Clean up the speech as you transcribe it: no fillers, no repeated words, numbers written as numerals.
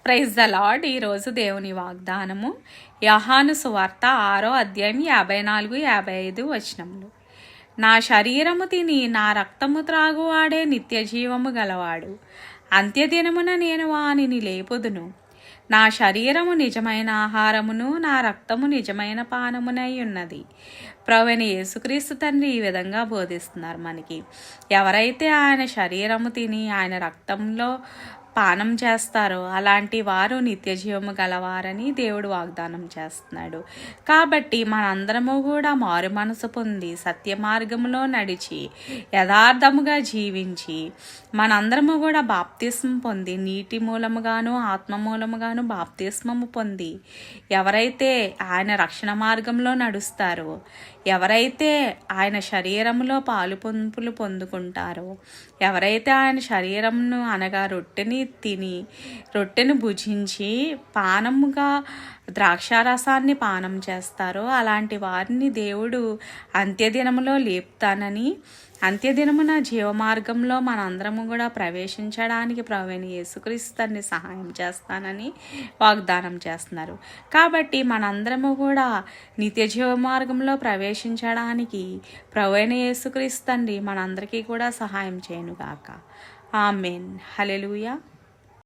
Praise the lord. ఈరోజు దేవుని వాగ్దానము యోహాను సువార్త 6వ అధ్యాయం 54-55 వచనములు. నా శరీరము తిని నా రక్తము త్రాగువాడే నిత్య జీవము గలవాడు. అంత్యదినమున నేను వానిని లేపుదును. నా శరీరము నిజమైన ఆహారమును, నా రక్తము నిజమైన పానమునై ఉన్నది. ప్రభువైన యేసుక్రీస్తు తండ్రి ఈ విధంగా బోధిస్తున్నారు మనకి. ఎవరైతే ఆయన శరీరము తిని ఆయన రక్తంలో పానం చేస్తారో అలాంటి వారు నిత్య జీవము గలవారని దేవుడు వాగ్దానం చేస్తున్నాడు. కాబట్టి మనందరము కూడా మారు మనసు పొంది సత్య మార్గంలో నడిచి యథార్థముగా జీవించి మనందరము కూడా బాప్తిస్మం పొంది నీటి మూలముగాను ఆత్మ మూలముగాను బాప్తిస్మము పొంది ఎవరైతే ఆయన రక్షణ మార్గంలో నడుస్తారో, ఎవరైతే ఆయన శరీరంలో పాలు పొంపులు పొందుకుంటారో, ఎవరైతే ఆయన శరీరంను అనగా రొట్టెని తిని రొట్టెను భుజించి పానముగా ద్రాక్షారసాన్ని పానం చేస్తారో అలాంటి వారిని దేవుడు అంత్యదినములో లేపుతానని, అంత్యదినమున జీవమార్గంలో మనందరము కూడా ప్రవేశించడానికి ప్రభువైన యేసుక్రీస్తుని సహాయం చేస్తానని వాగ్దానం చేస్తున్నారు. కాబట్టి మనందరము కూడా నిత్య జీవమార్గంలో ప్రవేశించడానికి ప్రభువైన యేసుక్రీస్తు మనందరికీ కూడా సహాయం చేయనుగాక. ఆమేన్. హల్లెలూయా.